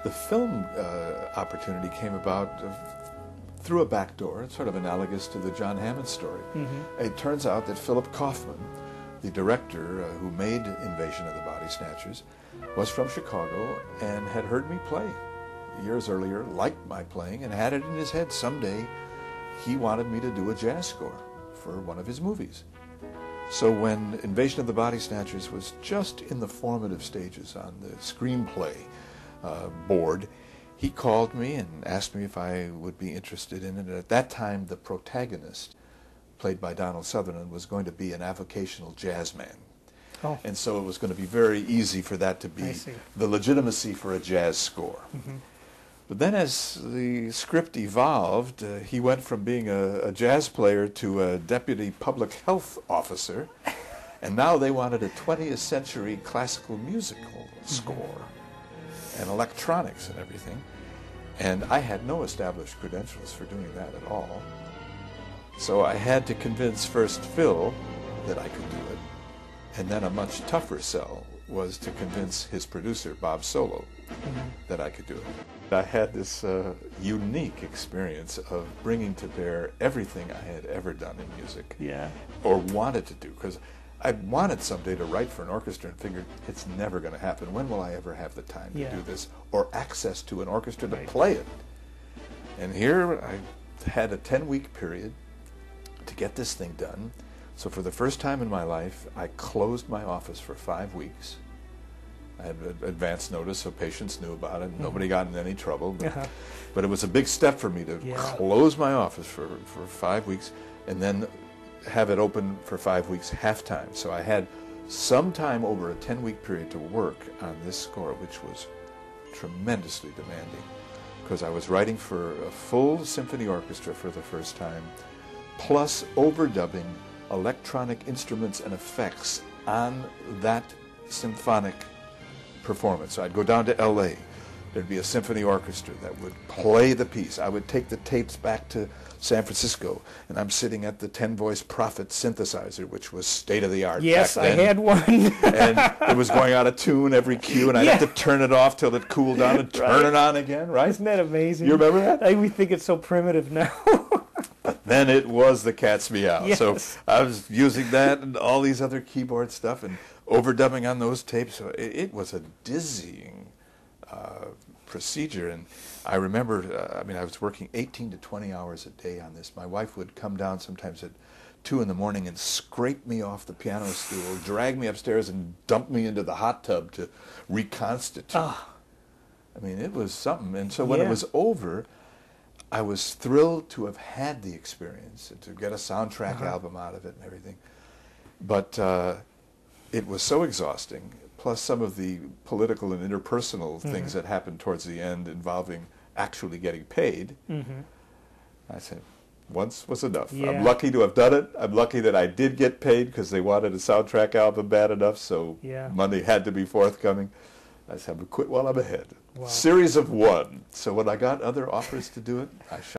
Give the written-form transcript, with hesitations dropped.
The film opportunity came about through a back door. It's sort of analogous to the John Hammond story. It turns out that Philip Kaufman, the director who made Invasion of the Body Snatchers, was from Chicago and had heard me play years earlier, liked my playing, and had it in his head someday he wanted me to do a jazz score for one of his movies. So when Invasion of the Body Snatchers was just in the formative stages on the screenplay board, he called me and asked me if I would be interested in it. And at that time, the protagonist, played by Donald Sutherland, was going to be an avocational jazz man. Oh. And so it was going to be very easy for that to be the legitimacy for a jazz score. But then as the script evolved, he went from being a jazz player to a deputy public health officer, and now they wanted a 20th century classical musical score and electronics and everything. And I had no established credentials for doing that at all. So I had to convince first Phil that I could do it, and then a much tougher sell was to convince his producer, Bob Solo, that I could do it. I had this unique experience of bringing to bear everything I had ever done in music, or wanted to do, because I wanted someday to write for an orchestra and figured it's never going to happen. When will I ever have the time to do this, or access to an orchestra to play it? And here I had a 10-week period to get this thing done. So for the first time in my life, I closed my office for 5 weeks. I had advance notice, so patients knew about it. Nobody got in any trouble. But it was a big step for me to close my office for 5 weeks and then have it open for 5 weeks half-time. So I had some time over a 10-week period to work on this score, which was tremendously demanding, because I was writing for a full symphony orchestra for the first time, plus overdubbing electronic instruments and effects on that symphonic performance. So I'd go down to LA. There'd be a symphony orchestra that would play the piece. I would take the tapes back to San Francisco, and I'm sitting at the 10-voice Prophet synthesizer, which was state-of-the-art Yes, back then. I had one. And it was going out of tune every cue, and I'd have to turn it off till it cooled down and turn it on again, right? Isn't that amazing? You remember that? We think it's so primitive now. But then it was the cat's meow. Yes. So I was using that and all these other keyboard stuff and overdubbing on those tapes. So it was a dizzying procedure. And I remember, I was working 18 to 20 hours a day on this. My wife would come down sometimes at 2 in the morning and scrape me off the piano stool, drag me upstairs and dump me into the hot tub to reconstitute. It was something. And so when it was over, I was thrilled to have had the experience and to get a soundtrack album out of it and everything. But it was so exhausting, plus some of the political and interpersonal things that happened towards the end involving actually getting paid. I said, once was enough. I'm lucky to have done it. I'm lucky that I did get paid because they wanted a soundtrack album bad enough, so money had to be forthcoming. I said, I'm going to quit while I'm ahead. Series of one. So when I got other offers to do it, I shot.